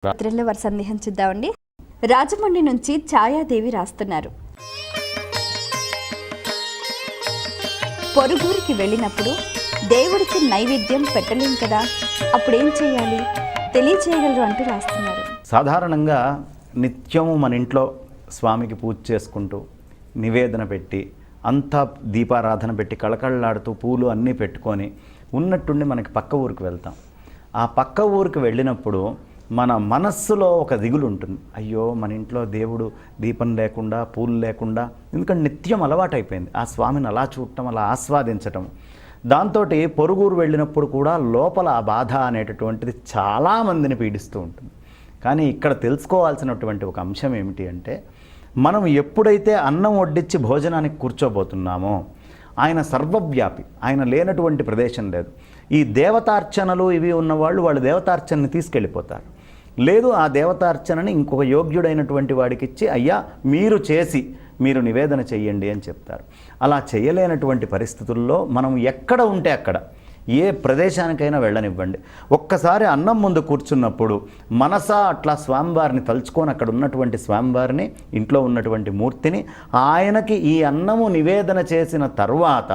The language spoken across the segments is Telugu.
రాత్రిలో వారి సందేహం చూద్దామండి. రాజమండ్రి నుంచి ఛాయాదేవి రాస్తున్నారు. పొరుగురికి వెళ్ళినప్పుడు దేవుడికి నైవేద్యం పెట్టలేం కదా, అప్పుడేం చేయాలి తెలియచేయగలరు అంటూ రాస్తున్నారు. సాధారణంగా నిత్యము మన ఇంట్లో స్వామికి పూజ చేసుకుంటూ నివేదన పెట్టి అంతా దీపారాధన పెట్టి కళకళలాడుతూ పూలు అన్నీ పెట్టుకొని ఉన్నట్టుండి మనకి పక్క ఊరికి వెళ్తాం. ఆ పక్క ఊరికి వెళ్ళినప్పుడు మన మనస్సులో ఒక దిగులు ఉంటుంది. అయ్యో మన ఇంట్లో దేవుడు దీపం లేకుండా పూలు లేకుండా, ఎందుకంటే నిత్యం అలవాటైపోయింది ఆ స్వామిని అలా చూడటం, అలా ఆస్వాదించటం. దాంతో పొరుగురు వెళ్ళినప్పుడు కూడా లోపల ఆ బాధ అనేటటువంటిది చాలామందిని పీడిస్తూ ఉంటుంది. కానీ ఇక్కడ తెలుసుకోవాల్సినటువంటి ఒక అంశం ఏమిటి అంటే, మనం ఎప్పుడైతే అన్నం వడ్డించి భోజనానికి కూర్చోబోతున్నామో ఆయన సర్వవ్యాపి, ఆయన లేనటువంటి ప్రదేశం లేదు. ఈ దేవతార్చనలు ఇవి ఉన్నవాళ్ళు వాళ్ళు దేవతార్చనని తీసుకెళ్ళిపోతారు. లేదు, ఆ దేవతార్చనని ఇంకొక యోగ్యుడైనటువంటి వాడికి ఇచ్చి అయ్యా మీరు చేసి మీరు నివేదన చెయ్యండి అని చెప్తారు. అలా చేయలేనటువంటి పరిస్థితుల్లో మనం ఎక్కడ ఉంటే అక్కడ ఏ ప్రదేశానికైనా వెళ్ళనివ్వండి, ఒక్కసారి అన్నం ముందు కూర్చున్నప్పుడు మనసా అట్లా స్వామివారిని తలుచుకొని అక్కడ ఉన్నటువంటి స్వామివారిని, ఇంట్లో ఉన్నటువంటి మూర్తిని, ఆయనకి ఈ అన్నము నివేదన చేసిన తర్వాత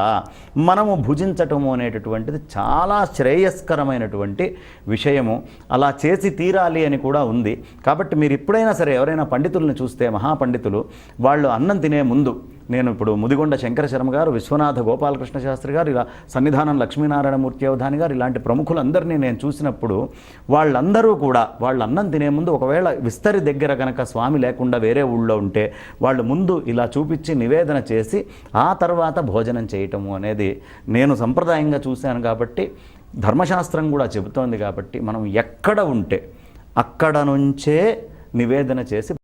మనము భుజించటము అనేటటువంటిది చాలా శ్రేయస్కరమైనటువంటి విషయము. అలా చేసి తీరాలి అని కూడా ఉంది. కాబట్టి మీరు ఎప్పుడైనా సరే ఎవరైనా పండితులను చూస్తే, మహాపండితులు, వాళ్ళు అన్నం తినే ముందు, నేను ఇప్పుడు ముదిగొండ శంకర శర్మ గారు, విశ్వనాథ గోపాలకృష్ణ శాస్త్రి గారు, ఇలా సన్నిధానం లక్ష్మీనారాయణమూర్తి అవధాని గారు, ఇలాంటి ప్రముఖులందరినీ నేను చూసినప్పుడు వాళ్ళందరూ కూడా వాళ్ళు అన్నం తినే ముందు, ఒకవేళ విస్తరి దగ్గర కనుక స్వామి లేకుండా వేరే ఊళ్ళో ఉంటే వాళ్ళు ముందు ఇలా చూపించి నివేదన చేసి ఆ తర్వాత భోజనం చేయటము అనేది నేను సంప్రదాయంగా చూశాను. కాబట్టి ధర్మశాస్త్రం కూడా చెబుతోంది. కాబట్టి మనం ఎక్కడ ఉంటే అక్కడ నుంచే నివేదన చేసి